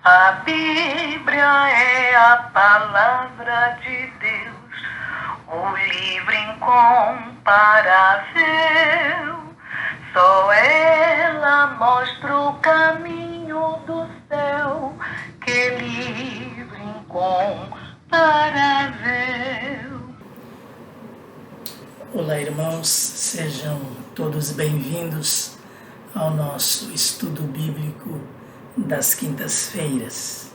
A Bíblia é a palavra de Deus, o livro incomparável. Só ela mostra o caminho do céu, que livro incomparável. Olá, irmãos, sejam todos bem-vindos ao nosso estudo bíblico das quintas-feiras.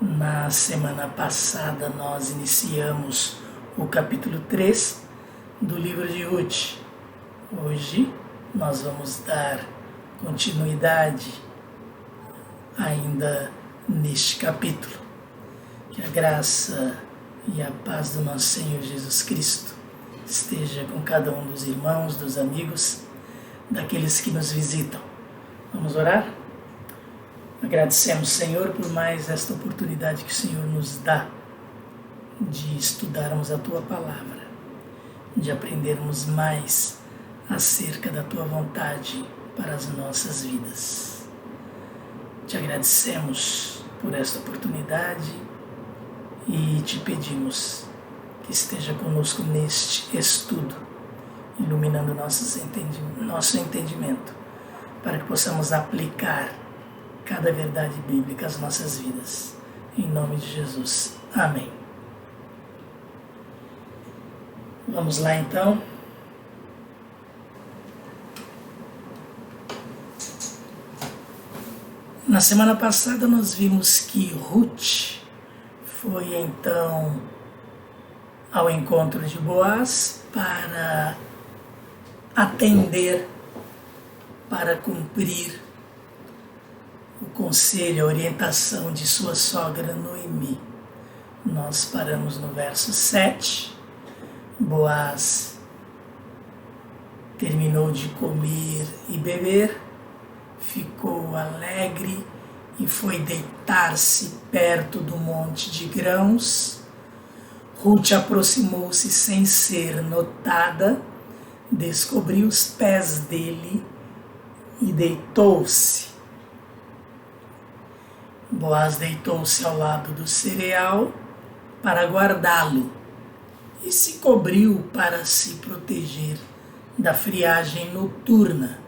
Na semana passada nós iniciamos o capítulo 3 do livro de Ruth. Hoje nós vamos dar continuidade ainda neste capítulo. Que a graça e a paz do nosso Senhor Jesus Cristo esteja com cada um dos irmãos, dos amigos, daqueles que nos visitam. Vamos orar? Agradecemos, Senhor, por mais esta oportunidade que o Senhor nos dá de estudarmos a Tua Palavra, de aprendermos mais acerca da Tua vontade para as nossas vidas. Te agradecemos por esta oportunidade e te pedimos que esteja conosco neste estudo, iluminando nosso entendimento, para que possamos aplicar cada verdade bíblica às nossas vidas. Em nome de Jesus. Amém. Vamos lá então. Na semana passada nós vimos que Ruth foi então ao encontro de Boaz para atender, para cumprir o conselho, a orientação de sua sogra Noemi. Nós paramos no verso 7. Boaz terminou de comer e beber, ficou alegre e foi deitar-se perto do monte de grãos. Ruth aproximou-se sem ser notada, descobriu os pés dele e deitou-se. Boaz deitou-se ao lado do cereal para guardá-lo e se cobriu para se proteger da friagem noturna.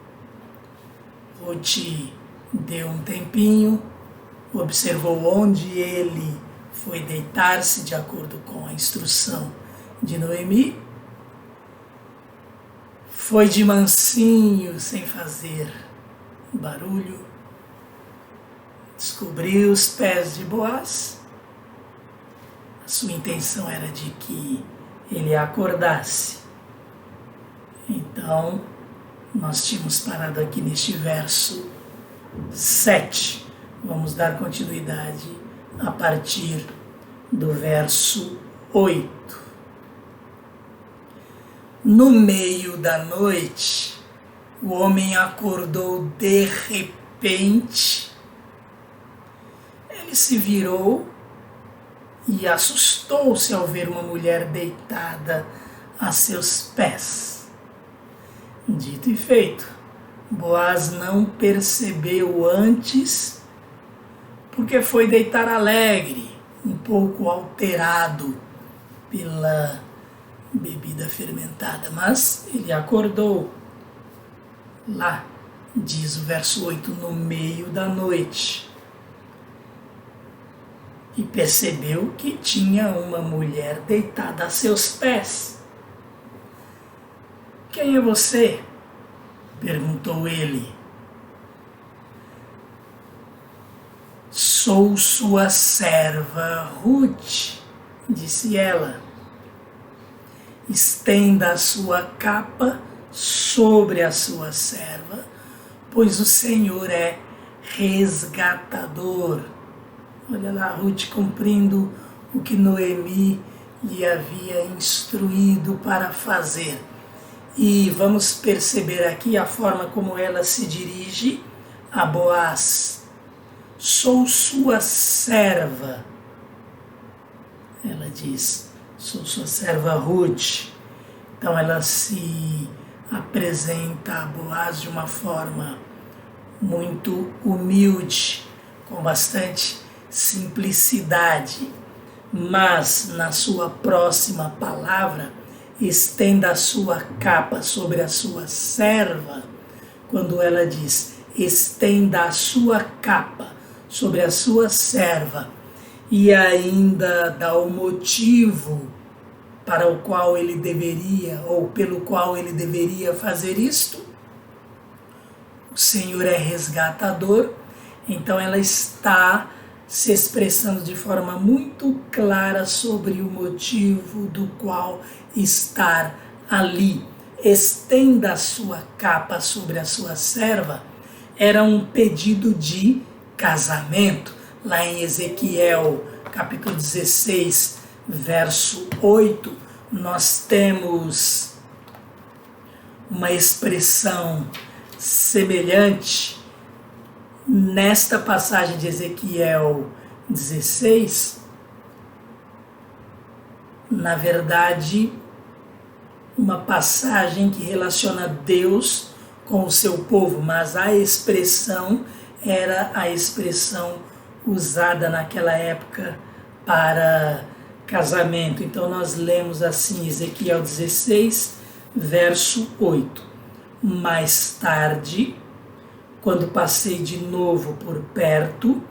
Ruth deu um tempinho, observou onde ele foi deitar-se de acordo com a instrução de Noemi, foi de mansinho, sem fazer barulho, descobriu os pés de Boaz. A sua intenção era de que ele acordasse. Então, nós tínhamos parado aqui neste verso 7. Vamos dar continuidade a partir do verso 8. No meio da noite, o homem acordou de repente. Ele se virou e assustou-se ao ver uma mulher deitada a seus pés. Dito e feito, Boaz não percebeu antes, porque foi deitar alegre, um pouco alterado pela bebida fermentada, mas ele acordou. Lá, diz o verso 8, no meio da noite, e percebeu que tinha uma mulher deitada a seus pés. Quem é você? Perguntou ele. Sou sua serva Ruth, disse ela. Estenda a sua capa sobre a sua serva, pois o Senhor é resgatador. Olha lá, Ruth cumprindo o que Noemi lhe havia instruído para fazer. E vamos perceber aqui a forma como ela se dirige a Boaz. Sou sua serva. Ela diz, sou sua serva Ruth. Então ela se apresenta a Boaz de uma forma muito humilde, com bastante simplicidade. Mas na sua próxima palavra, estenda a sua capa sobre a sua serva. Quando ela diz, estenda a sua capa sobre a sua serva, e ainda dá o motivo para o qual ele deveria, ou pelo qual ele deveria fazer isto. O Senhor é resgatador, então ela está se expressando de forma muito clara sobre o motivo do qual estar ali. Estenda a sua capa sobre a sua serva, era um pedido de casamento. Lá em Ezequiel, capítulo 16, verso 8, nós temos uma expressão semelhante. Nesta passagem de Ezequiel 16, na verdade, uma passagem que relaciona Deus com o seu povo, mas a expressão era a expressão usada naquela época para casamento. Então nós lemos assim, Ezequiel 16, verso 8. Mais tarde, quando passei de novo por perto,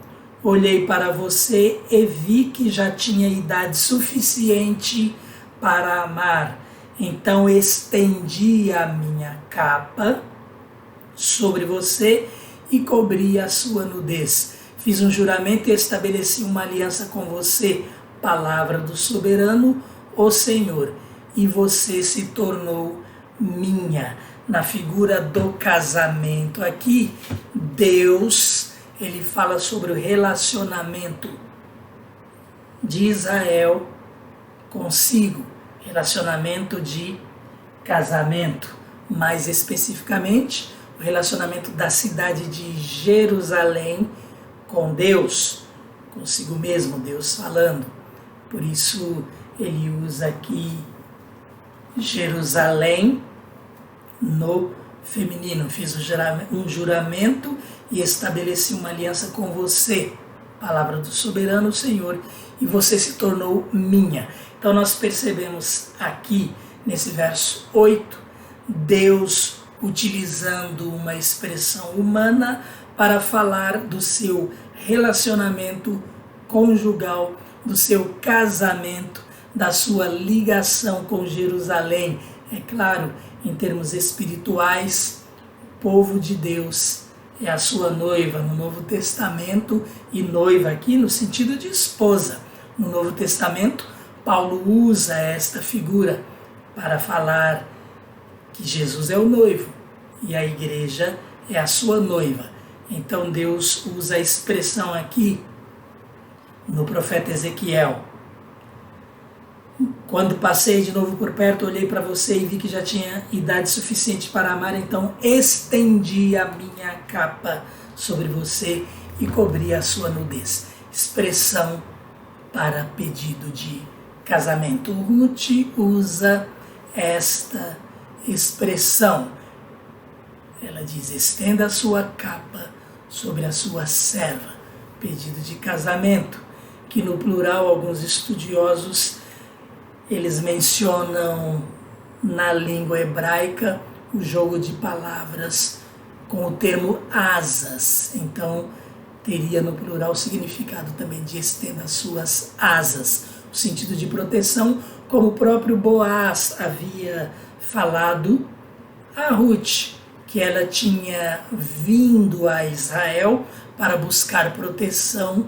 olhei para você e vi que já tinha idade suficiente para amar. Então estendi a minha capa sobre você e cobri a sua nudez. Fiz um juramento e estabeleci uma aliança com você, palavra do soberano, o Senhor, e você se tornou minha. Na figura do casamento aqui, Deus, ele fala sobre o relacionamento de Israel consigo, relacionamento de casamento, mais especificamente, o relacionamento da cidade de Jerusalém com Deus, consigo mesmo, Deus falando. Por isso ele usa aqui Jerusalém no feminino. Fiz um juramento e estabeleci uma aliança com você, palavra do soberano Senhor, e você se tornou minha. Então nós percebemos aqui, nesse verso 8, Deus utilizando uma expressão humana para falar do seu relacionamento conjugal, do seu casamento, da sua ligação com Jerusalém. É claro, em termos espirituais, o povo de Deus é a sua noiva no Novo Testamento, e noiva aqui no sentido de esposa. No Novo Testamento, Paulo usa esta figura para falar que Jesus é o noivo e a igreja é a sua noiva. Então Deus usa a expressão aqui no profeta Ezequiel. Quando passei de novo por perto, olhei para você e vi que já tinha idade suficiente para amar, então estendi a minha capa sobre você e cobri a sua nudez. Expressão para pedido de casamento. Ruth usa esta expressão. Ela diz, estenda a sua capa sobre a sua serva. Pedido de casamento, que no plural alguns estudiosos eles mencionam na língua hebraica o jogo de palavras com o termo asas. Então, teria no plural o significado também de estenda as suas asas, o sentido de proteção, como o próprio Boaz havia falado a Ruth, que ela tinha vindo a Israel para buscar proteção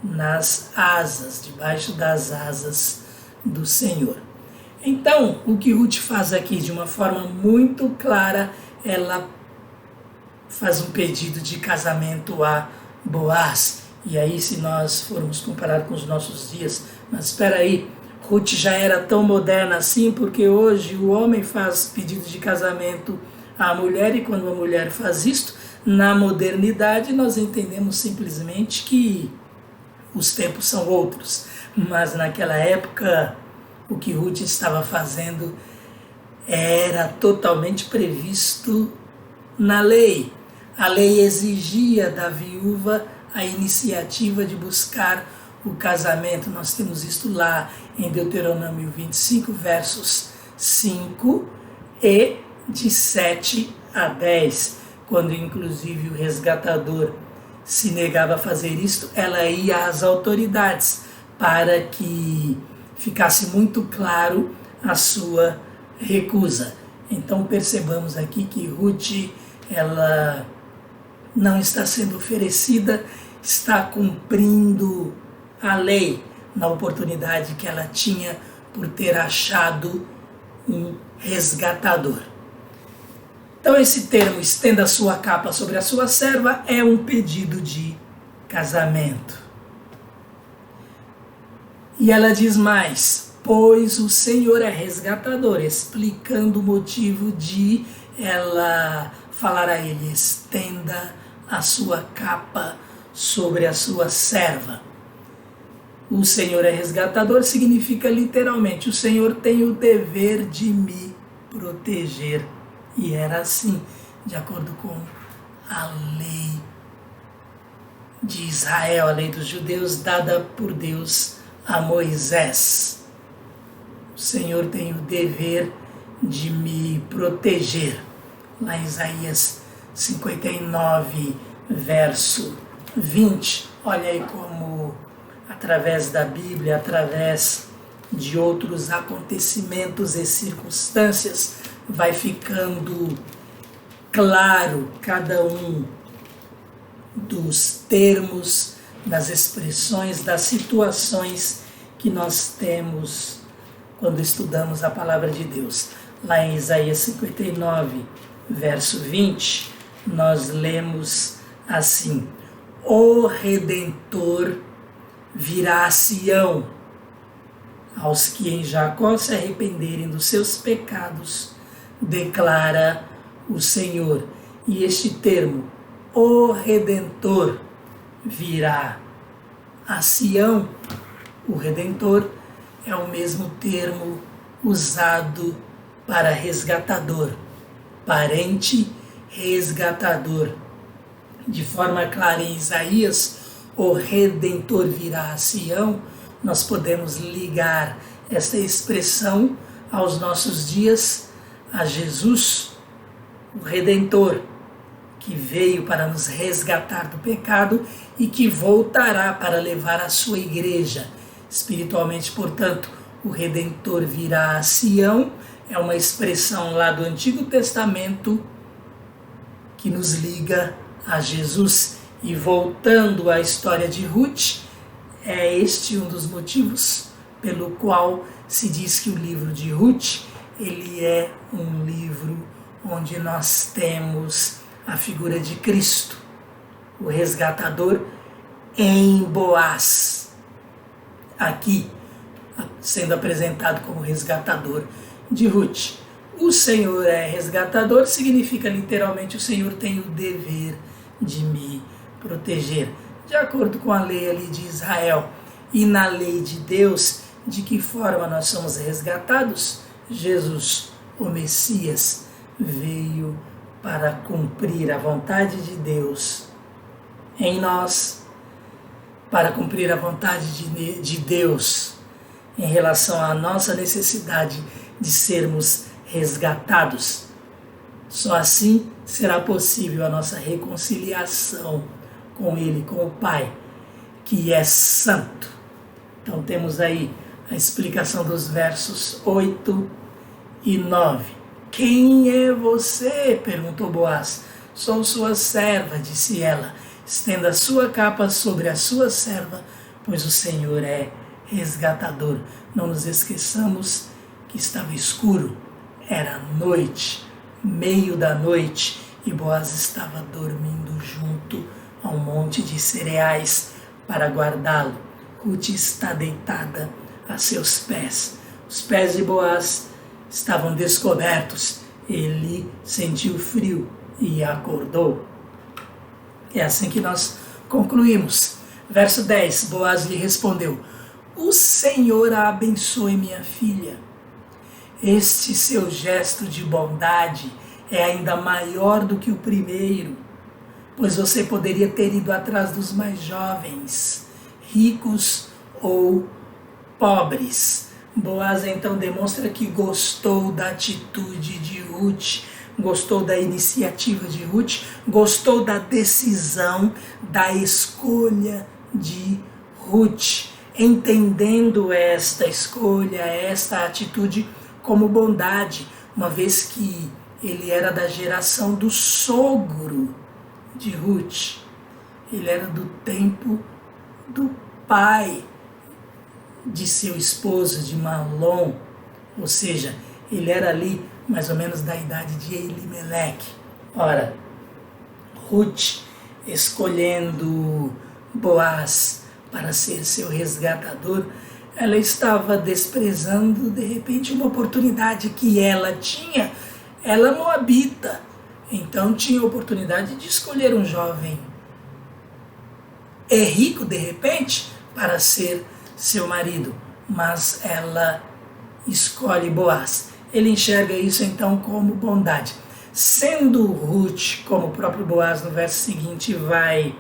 nas asas, debaixo das asas do Senhor. Então, o que Ruth faz aqui de uma forma muito clara, ela faz um pedido de casamento a Boaz. E aí, se nós formos comparar com os nossos dias, mas espera aí, Ruth já era tão moderna assim, porque hoje o homem faz pedido de casamento à mulher, e quando a mulher faz isto, na modernidade nós entendemos simplesmente que os tempos são outros. Mas naquela época, o que Ruth estava fazendo era totalmente previsto na lei. A lei exigia da viúva a iniciativa de buscar o casamento. Nós temos isto lá em Deuteronômio 25, versos 5 e de 7 a 10, quando inclusive o resgatador se negava a fazer isto, ela ia às autoridades para que ficasse muito claro a sua recusa. Então percebamos aqui que Ruth, ela não está sendo oferecida, está cumprindo a lei na oportunidade que ela tinha por ter achado um resgatador. Então esse termo, estenda a sua capa sobre a sua serva, é um pedido de casamento. E ela diz mais, pois o Senhor é resgatador, explicando o motivo de ela falar a ele, estenda a sua capa sobre a sua serva. O Senhor é resgatador significa literalmente, o Senhor tem o dever de me proteger. E era assim, de acordo com a lei de Israel, a lei dos judeus, dada por Deus a Moisés. O Senhor tem o dever de me proteger. Lá em Isaías 59, verso 20, olha aí como, através da Bíblia, através de outros acontecimentos e circunstâncias, vai ficando claro cada um dos termos, das expressões, das situações que nós temos quando estudamos a palavra de Deus. Lá em Isaías 59, verso 20, nós lemos assim: O Redentor virá a Sião, aos que em Jacó se arrependerem dos seus pecados, declara o Senhor. E este termo, o Redentor virá a Sião, o Redentor é o mesmo termo usado para resgatador, parente resgatador. De forma clara em Isaías, o Redentor virá a Sião, nós podemos ligar esta expressão aos nossos dias, a Jesus, o Redentor, que veio para nos resgatar do pecado e que voltará para levar a sua igreja. Espiritualmente, portanto, o Redentor virá a Sião, é uma expressão lá do Antigo Testamento que nos liga a Jesus. E voltando à história de Ruth, é este um dos motivos pelo qual se diz que o livro de Ruth, ele é um livro onde nós temos a figura de Cristo, o resgatador em Boaz, aqui sendo apresentado como resgatador de Ruth. O Senhor é resgatador significa literalmente o Senhor tem o dever de me proteger, de acordo com a lei ali de Israel. E na lei de Deus, de que forma nós somos resgatados? Jesus, o Messias, veio para cumprir a vontade de Deus em nós, para cumprir a vontade de Deus em relação à nossa necessidade de sermos resgatados. Só assim será possível a nossa reconciliação com Ele, com o Pai, que é santo. Então temos aí a explicação dos versos 8 e 9. Quem é você? Perguntou Boaz. Sou sua serva, disse ela. Estenda a sua capa sobre a sua serva, pois o Senhor é resgatador. Não nos esqueçamos que estava escuro, era noite, meio da noite, e Boaz estava dormindo junto a um monte de cereais para guardá-lo. Ruth está deitada a seus pés. Os pés de Boaz estavam descobertos. Ele sentiu frio e acordou. É assim que nós concluímos. Verso 10, Boaz lhe respondeu: O Senhor a abençoe, minha filha. Este seu gesto de bondade é ainda maior do que o primeiro, pois você poderia ter ido atrás dos mais jovens, ricos ou pobres. Boaz então demonstra que gostou da atitude de Ruth, gostou da iniciativa de Ruth, gostou da decisão, da escolha de Ruth, entendendo esta escolha, esta atitude como bondade, uma vez que ele era da geração do sogro de Ruth, ele era do tempo do pai de seu esposo, de Malom, ou seja, ele era ali mais ou menos da idade de Elimeleque. Ora, Ruth, escolhendo Boaz para ser seu resgatador, ela estava desprezando de repente uma oportunidade que ela tinha. Ela moabita, então tinha a oportunidade de escolher um jovem rico de repente para ser seu marido, mas ela escolhe Boaz. Ele enxerga isso então como bondade. Sendo Ruth, como o próprio Boaz no verso seguinte vai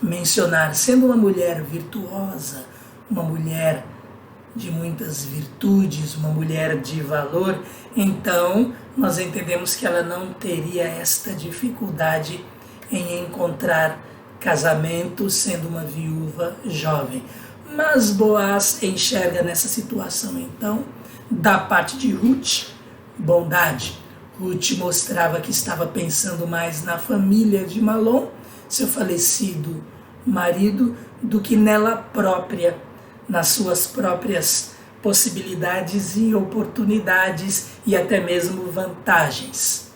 mencionar, sendo uma mulher virtuosa, uma mulher de muitas virtudes, uma mulher de valor, então nós entendemos que ela não teria esta dificuldade em encontrar casamento sendo uma viúva jovem. Mas Boaz enxerga nessa situação, então, da parte de Ruth, bondade. Ruth mostrava que estava pensando mais na família de Malom, seu falecido marido, do que nela própria, nas suas próprias possibilidades e oportunidades e até mesmo vantagens.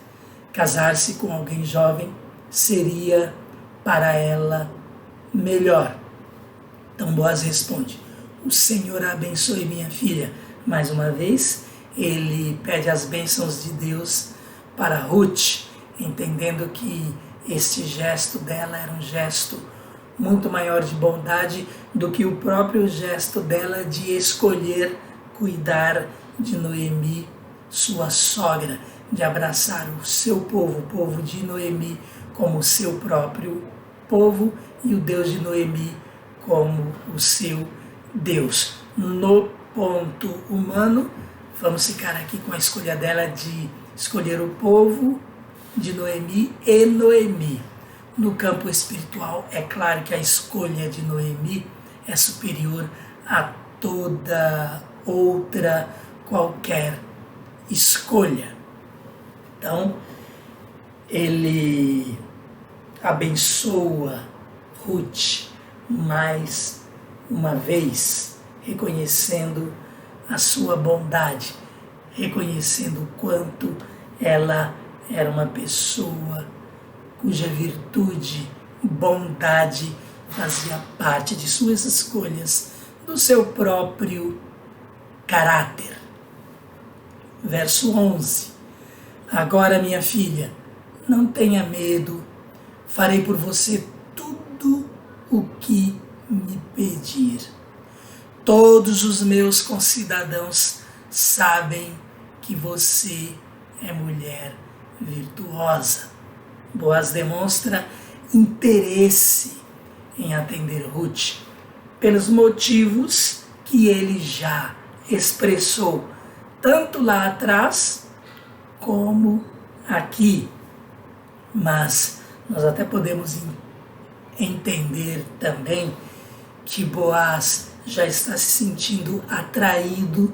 Casar-se com alguém jovem seria para ela melhor. Então Boaz responde: o Senhor abençoe minha filha. Mais uma vez, ele pede as bênçãos de Deus para Ruth, entendendo que este gesto dela era um gesto muito maior de bondade do que o próprio gesto dela de escolher cuidar de Noemi, sua sogra, de abraçar o seu povo, o povo de Noemi, como seu próprio povo e o Deus de Noemi como o seu Deus. No ponto humano, vamos ficar aqui com a escolha dela de escolher o povo de Noemi e Noemi. No campo espiritual, é claro que a escolha de Noemi é superior a toda outra qualquer escolha. Então, ele abençoa Ruth mais uma vez, reconhecendo a sua bondade, reconhecendo o quanto ela era uma pessoa cuja virtude, bondade, fazia parte de suas escolhas, do seu próprio caráter. Verso 11. Agora, minha filha, não tenha medo, farei por você tudo o que me pedir. Todos os meus concidadãos sabem que você é mulher virtuosa. Boaz demonstra interesse em atender Ruth, pelos motivos que ele já expressou, tanto lá atrás como aqui. Mas nós até podemos entender também que Boaz já está se sentindo atraído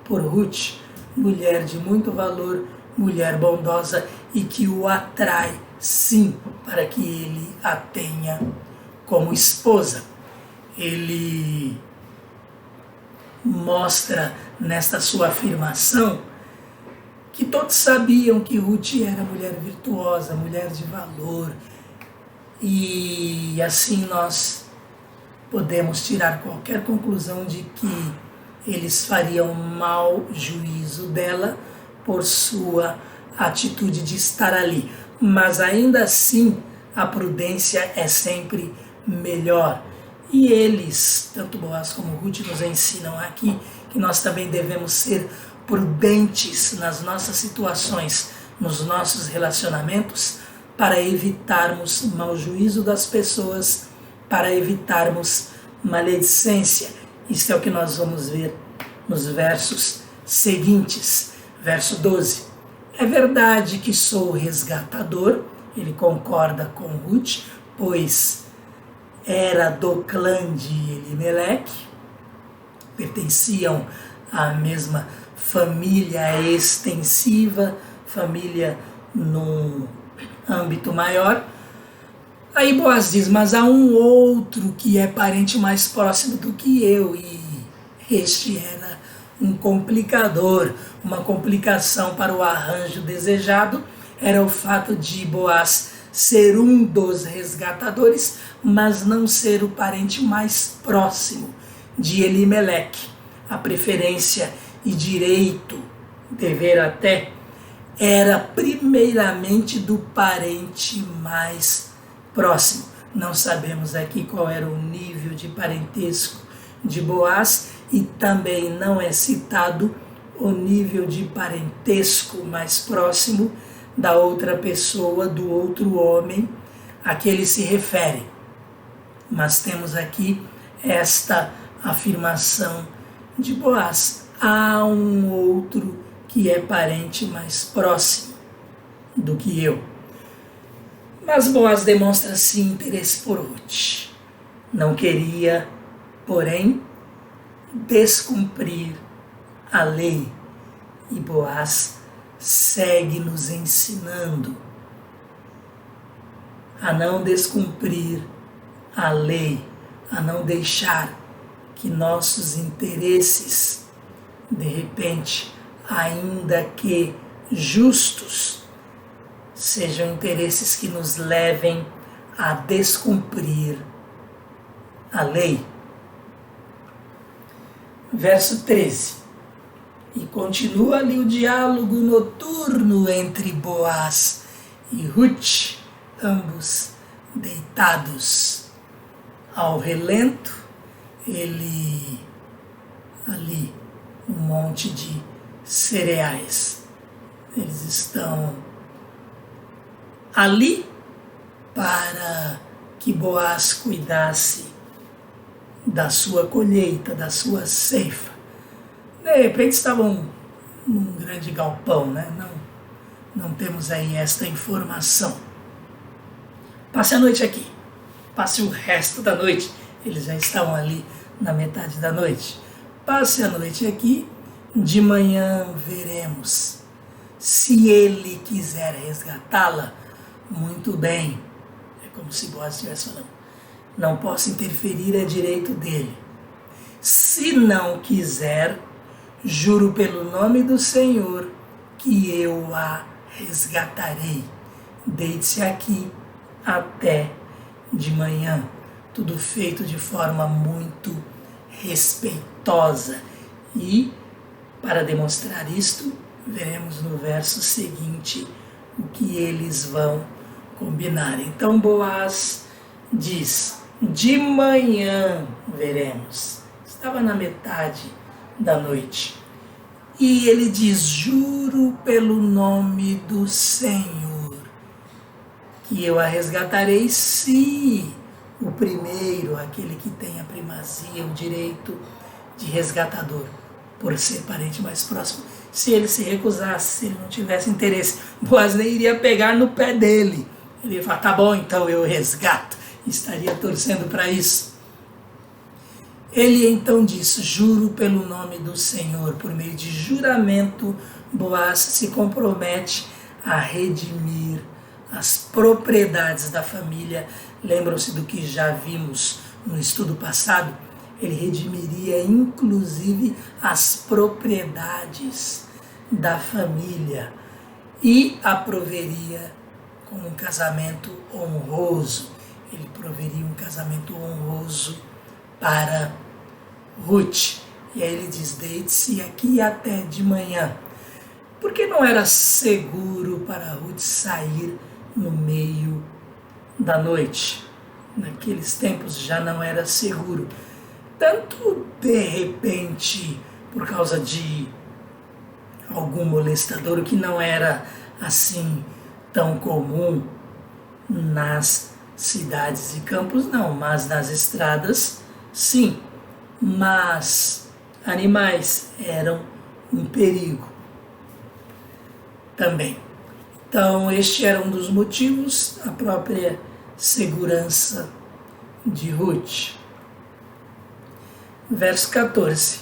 por Ruth, mulher de muito valor, mulher bondosa, e que o atrai, sim, para que ele a tenha como esposa. Ele mostra nesta sua afirmação que todos sabiam que Ruth era mulher virtuosa, mulher de valor, e assim nós podemos tirar qualquer conclusão de que eles fariam mau juízo dela por sua atitude de estar ali. Mas ainda assim, a prudência é sempre melhor. E eles, tanto Boaz como Ruth, nos ensinam aqui que nós também devemos ser prudentes nas nossas situações, nos nossos relacionamentos, para evitarmos mau juízo das pessoas, para evitarmos maledicência. Isso é o que nós vamos ver nos versos seguintes. Verso 12. É verdade que sou resgatador, ele concorda com Ruth, pois era do clã de Elimeleque, pertenciam à mesma família extensiva, família num âmbito maior. Aí Boaz diz, mas há um outro que é parente mais próximo do que eu, e este era um complicador, uma complicação para o arranjo desejado, era o fato de Boaz ser um dos resgatadores, mas não ser o parente mais próximo de Elimeleque. A preferência e direito, dever até, era primeiramente do parente mais próximo. Não sabemos aqui qual era o nível de parentesco de Boaz e também não é citado o nível de parentesco mais próximo da outra pessoa, do outro homem a que ele se refere. Mas temos aqui esta afirmação de Boaz. Há um outro que é parente mais próximo do que eu. Mas Boaz demonstra sim interesse por Ruth. Não queria, porém, descumprir a lei. E Boaz segue nos ensinando a não descumprir a lei, a não deixar que nossos interesses, de repente, ainda que justos, sejam interesses que nos levem a descumprir a lei. Verso 13. E continua ali o diálogo noturno entre Boaz e Ruth, ambos deitados ao relento. Ele ali, um monte de cereais. Eles estão ali para que Boaz cuidasse da sua colheita, da sua ceifa. De repente estavam num grande galpão, né? Não temos aí esta informação. Passe a noite aqui, passe o resto da noite. Eles já estavam ali na metade da noite. Passe a noite aqui, de manhã veremos. Se ele quiser resgatá-la, muito bem. É como se Boaz estivesse falando. Não posso interferir, é direito dele. Se não quiser, juro pelo nome do Senhor que eu a resgatarei. Deite-se aqui até de manhã. Tudo feito de forma muito respeitosa. E, para demonstrar isto, veremos no verso seguinte o que eles vão combinar. Então Boaz diz, de manhã veremos. Estava na metade da noite. E ele diz, juro pelo nome do Senhor que eu a resgatarei se o primeiro, aquele que tem a primazia, o direito de resgatador, por ser parente mais próximo, se ele se recusasse, se ele não tivesse interesse, Boaz nem iria pegar no pé dele. Ele ia falar, tá bom, então eu resgato. Estaria torcendo para isso. Ele então diz, juro pelo nome do Senhor. Por meio de juramento, Boaz se compromete a redimir as propriedades da família. Lembram-se do que já vimos no estudo passado? Ele redimiria inclusive as propriedades da família e a proveria com um casamento honroso. Ele proveria um casamento honroso para Ruth. E aí ele diz, deite-se aqui até de manhã. Porque não era seguro para Ruth sair no meio da noite. Naqueles tempos já não era seguro. Tanto de repente, por causa de algum molestador, o que não era assim tão comum Nas cidades e campos não, mas nas estradas sim. Mas animais eram um perigo também. Então este era um dos motivos, a própria segurança de Ruth. Verso 14.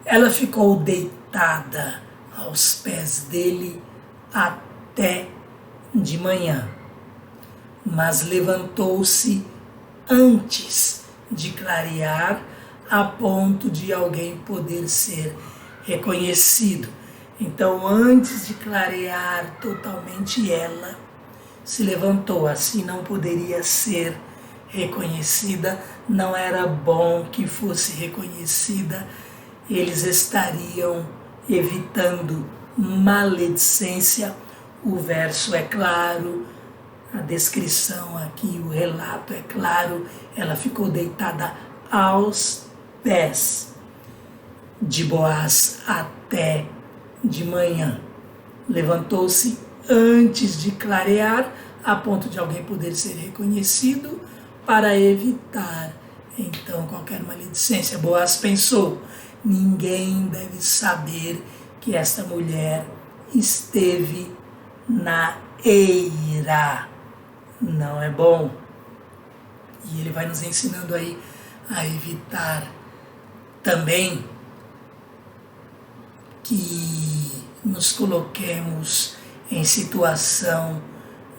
Ela ficou deitada aos pés dele até de manhã, mas levantou-se antes de clarear, a ponto de alguém poder ser reconhecido. Então, antes de clarear totalmente, ela se levantou, assim não poderia ser reconhecida, não era bom que fosse reconhecida, eles estariam evitando maledicência. O verso é claro, a descrição aqui, o relato é claro, ela ficou deitada aos pés de Boaz até de manhã. Levantou-se antes de clarear, a ponto de alguém poder ser reconhecido, para evitar então qualquer maledicência. Boaz pensou: ninguém deve saber que esta mulher esteve na eira. Não é bom. E ele vai nos ensinando aí a evitar também que nos coloquemos em situação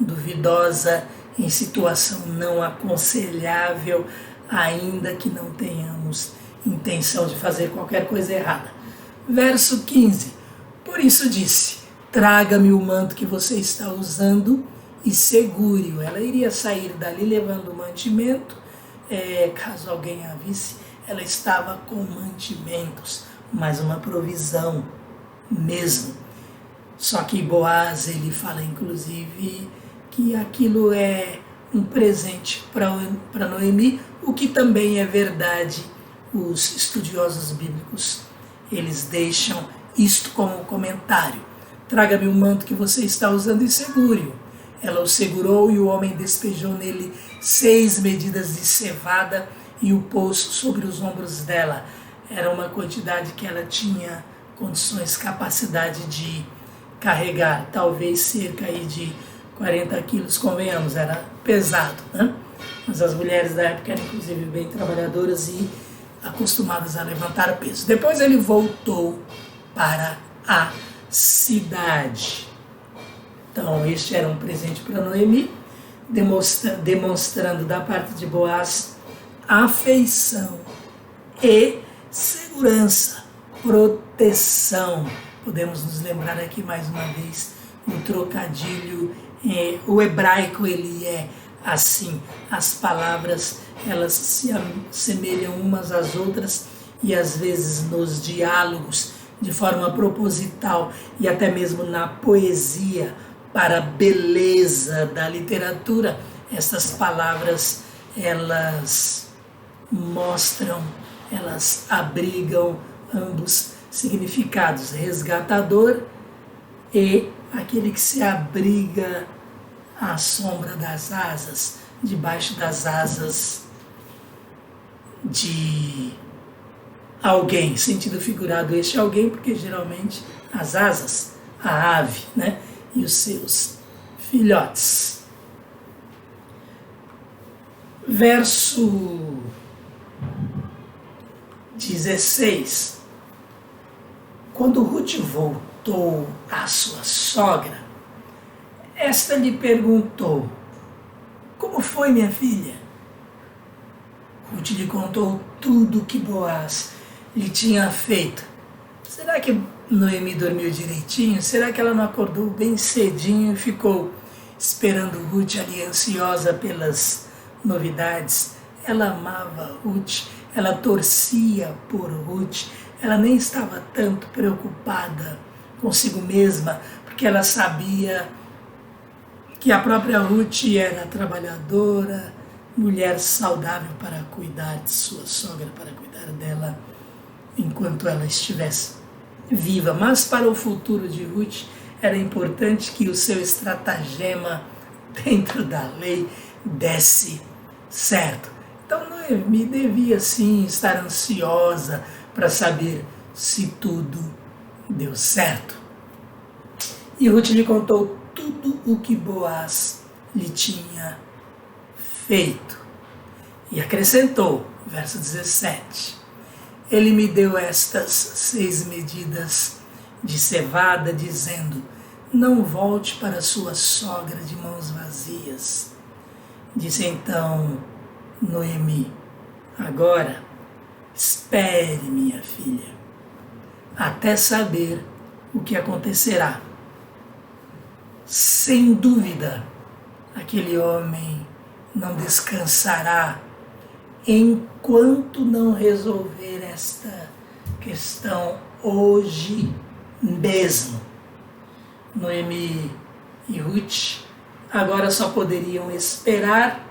duvidosa, em situação não aconselhável, ainda que não tenhamos intenção de fazer qualquer coisa errada. Verso 15. Por isso disse: traga-me o manto que você está usando e segure-o. Ela iria sair dali levando o mantimento, caso alguém a visse, ela estava com mantimentos, mas uma provisão mesmo. Só que Boaz, ele fala inclusive que aquilo é um presente para Noemi, o que também é verdade. Os estudiosos bíblicos, eles deixam isto como comentário: traga-me o manto que você está usando e segure-o. Ela o segurou e o homem despejou nele 6 medidas de cevada e o pôs sobre os ombros dela. Era uma quantidade que ela tinha condições, capacidade de carregar, talvez cerca aí de 40 quilos, convenhamos, era pesado, né? Mas as mulheres da época eram inclusive bem trabalhadoras e acostumadas a levantar peso. Depois ele voltou para a cidade. Então este era um presente para Noemi, demonstrando da parte de Boaz afeição e segurança, proteção. Podemos nos lembrar aqui mais uma vez do trocadilho. O hebraico, ele é assim, as palavras elas se assemelham umas às outras e às vezes nos diálogos de forma proposital e até mesmo na poesia, para a beleza da literatura, essas palavras elas mostram, elas abrigam ambos significados: resgatador e aquele que se abriga à sombra das asas, debaixo das asas de alguém, sentido figurado este alguém, porque geralmente as asas, a ave, né, e os seus filhotes. Verso 16. Quando Ruth voltou à sua sogra, esta lhe perguntou: como foi, minha filha? Ruth lhe contou tudo que Boaz lhe tinha feito. Será que Noemi dormiu direitinho? Será que ela não acordou bem cedinho e ficou esperando Ruth ali, ansiosa pelas novidades? Ela amava Ruth, ela torcia por Ruth, ela nem estava tanto preocupada consigo mesma, porque ela sabia que a própria Ruth era trabalhadora, mulher saudável para cuidar de sua sogra, para cuidar dela enquanto ela estivesse viva. Mas para o futuro de Ruth era importante que o seu estratagema dentro da lei desse certo. Então Noemi devia sim estar ansiosa para saber se tudo deu certo. E Ruth lhe contou tudo o que Boaz lhe tinha feito. E acrescentou, verso 17, ele me deu estas 6 medidas de cevada, dizendo, não volte para sua sogra de mãos vazias. Disse então Noemi, agora espere, minha filha, até saber o que acontecerá. Sem dúvida, aquele homem não descansará enquanto não resolver esta questão hoje mesmo. Noemi e Ruth agora só poderiam esperar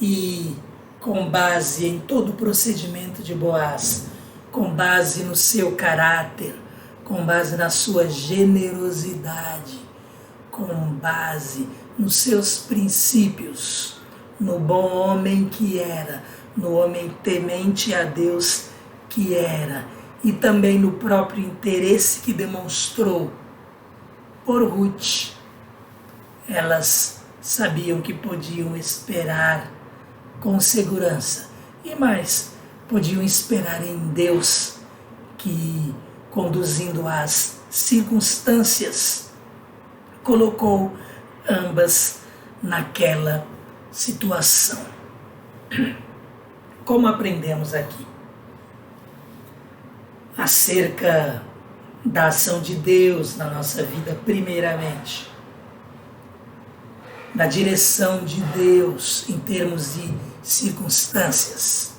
e, com base em todo o procedimento de Boaz, com base no seu caráter, com base na sua generosidade, com base nos seus princípios, no bom homem que era, no homem temente a Deus que era, e também no próprio interesse que demonstrou por Ruth, elas sabiam que podiam esperar com segurança e mais, podiam esperar em Deus que, conduzindo as circunstâncias, colocou ambas naquela situação. Como aprendemos aqui? Acerca da ação de Deus na nossa vida, primeiramente, da direção de Deus em termos de circunstâncias,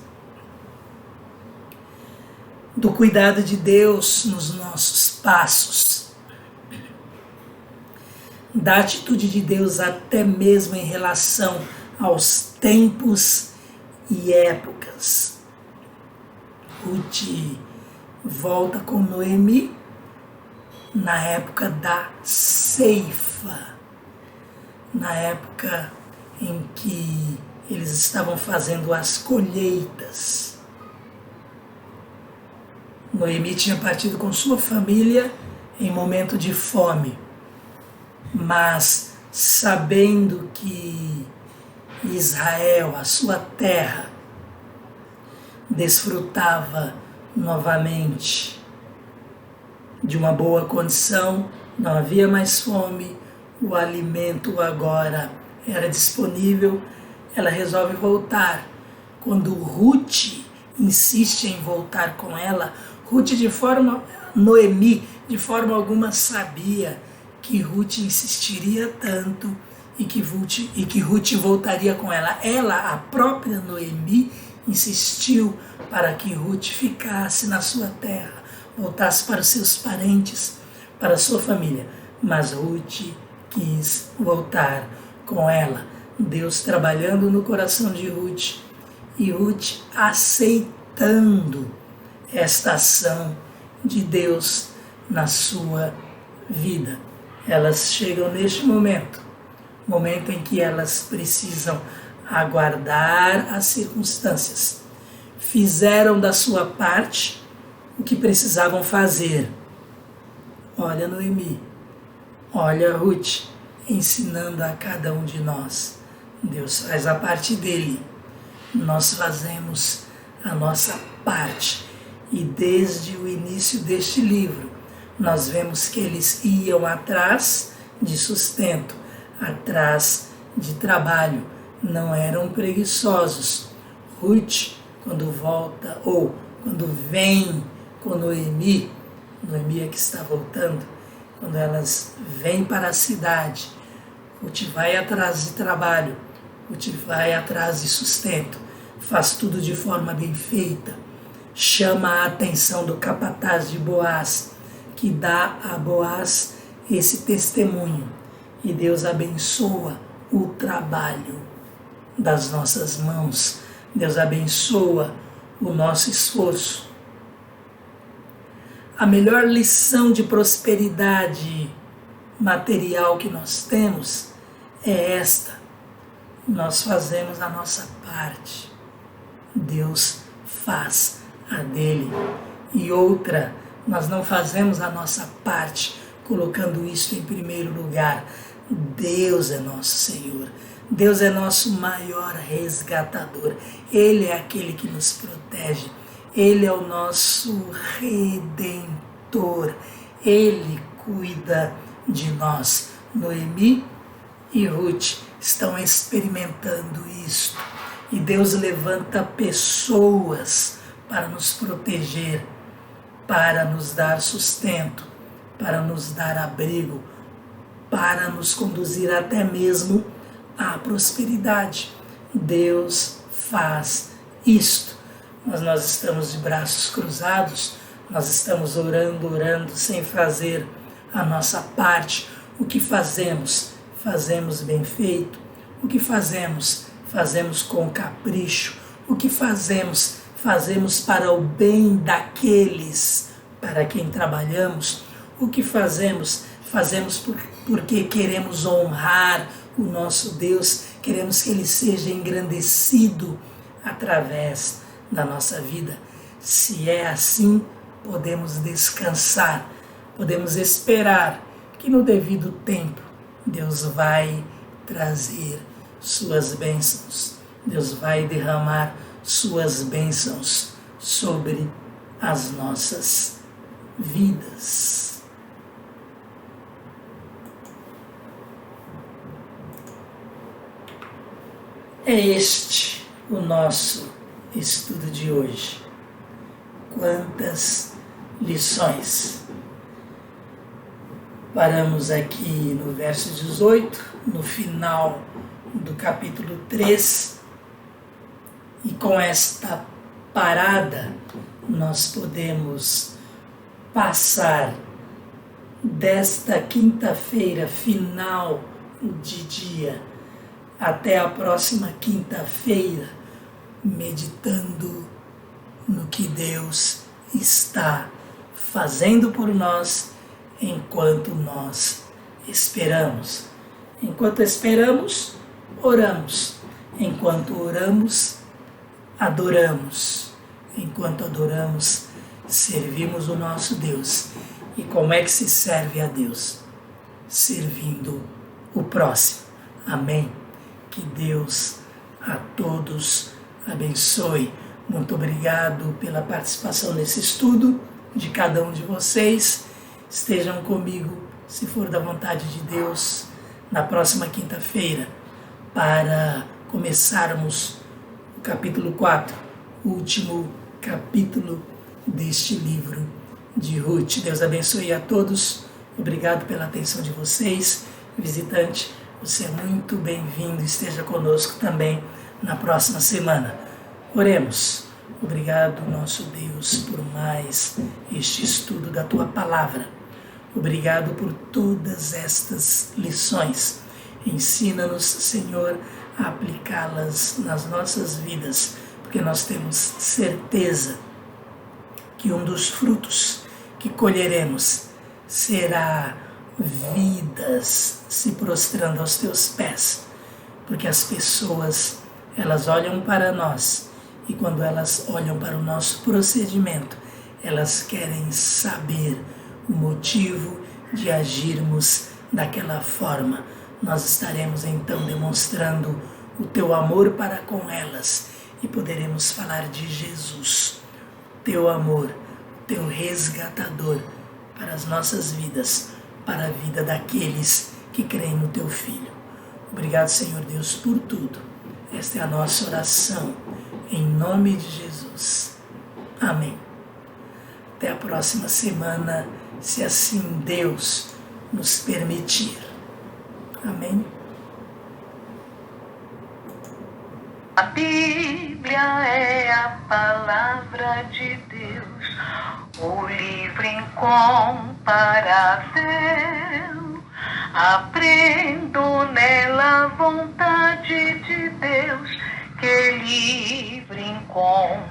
do cuidado de Deus nos nossos passos, da atitude de Deus até mesmo em relação aos tempos e épocas. Ruth volta com Noemi na época da ceifa, na época em que eles estavam fazendo as colheitas. Noemi tinha partido com sua família em momento de fome, mas sabendo que Israel, a sua terra, desfrutava novamente de uma boa condição, não havia mais fome, o alimento agora era disponível, ela resolve voltar. Quando Ruth insiste em voltar com ela, Noemi de forma alguma sabia que Ruth insistiria tanto e que Ruth voltaria com ela. Ela, a própria Noemi, insistiu para que Ruth ficasse na sua terra, voltasse para os seus parentes, para a sua família. Mas Ruth quis voltar com ela. Deus trabalhando no coração de Ruth e Ruth aceitando esta ação de Deus na sua vida. Elas chegam neste momento em que elas precisam aguardar as circunstâncias. Fizeram da sua parte o que precisavam fazer. Olha Noemi, olha Ruth, ensinando a cada um de nós. Deus faz a parte dele, nós fazemos a nossa parte. E desde o início deste livro, nós vemos que eles iam atrás de sustento, atrás de trabalho, não eram preguiçosos. Ruth, quando volta, ou quando vem com Noemi é que está voltando, quando elas vêm para a cidade, Ruth vai atrás de trabalho, Ruth vai atrás de sustento, faz tudo de forma bem feita, chama a atenção do capataz de Boaz, que dá a Boaz esse testemunho, e Deus abençoa o trabalho das nossas mãos, Deus abençoa o nosso esforço. A melhor lição de prosperidade material que nós temos é esta: nós fazemos a nossa parte, Deus faz a dele. E outra, nós não fazemos a nossa parte colocando isso em primeiro lugar. Deus é nosso Senhor, Deus é nosso maior resgatador, Ele é aquele que nos protege, Ele é o nosso Redentor, Ele cuida de nós. Noemi e Ruth estão experimentando isso, e Deus levanta pessoas para nos proteger, para nos dar sustento, para nos dar abrigo, para nos conduzir até mesmo à prosperidade. Deus faz isto. Mas nós estamos de braços cruzados, nós estamos orando sem fazer a nossa parte. O que fazemos? Fazemos bem feito. O que fazemos? Fazemos com capricho. O que fazemos? Fazemos para o bem daqueles para quem trabalhamos. O que fazemos? Fazemos porque queremos honrar o nosso Deus, queremos que Ele seja engrandecido através da nossa vida. Se é assim, podemos descansar, podemos esperar que no devido tempo Deus vai trazer suas bênçãos, Deus vai derramar suas bênçãos sobre as nossas vidas. É este o nosso estudo de hoje. Quantas lições! Paramos aqui no verso 18, no final do capítulo 3, e com esta parada nós podemos passar desta quinta-feira, final de dia, até a próxima quinta-feira, meditando no que Deus está fazendo por nós enquanto nós esperamos. Enquanto esperamos, oramos. Enquanto oramos, adoramos. Enquanto adoramos, servimos o nosso Deus. E como é que se serve a Deus? Servindo o próximo. Amém? Que Deus a todos abençoe. Muito obrigado pela participação nesse estudo de cada um de vocês. Estejam comigo, se for da vontade de Deus, na próxima quinta-feira, para começarmos o capítulo 4, o último capítulo deste livro de Ruth. Deus abençoe a todos. Obrigado pela atenção de vocês. Visitante, você é muito bem-vindo. Esteja conosco também na próxima semana. Oremos. Obrigado, nosso Deus, por mais este estudo da Tua Palavra. Obrigado por todas estas lições. Ensina-nos, Senhor, a aplicá-las nas nossas vidas, porque nós temos certeza que um dos frutos que colheremos será vidas se prostrando aos Teus pés, porque as pessoas, elas olham para nós, e quando elas olham para o nosso procedimento, elas querem saber o motivo de agirmos daquela forma. Nós estaremos então demonstrando o Teu amor para com elas e poderemos falar de Jesus, Teu amor, Teu resgatador para as nossas vidas, para a vida daqueles que creem no Teu Filho. Obrigado, Senhor Deus, por tudo. Esta é a nossa oração, em nome de Jesus. Amém. Até a próxima semana, se assim Deus nos permitir. Amém. A Bíblia é a palavra de Deus, o livro incomparável. Aprendo nela a vontade de Deus, que é livre incomparável.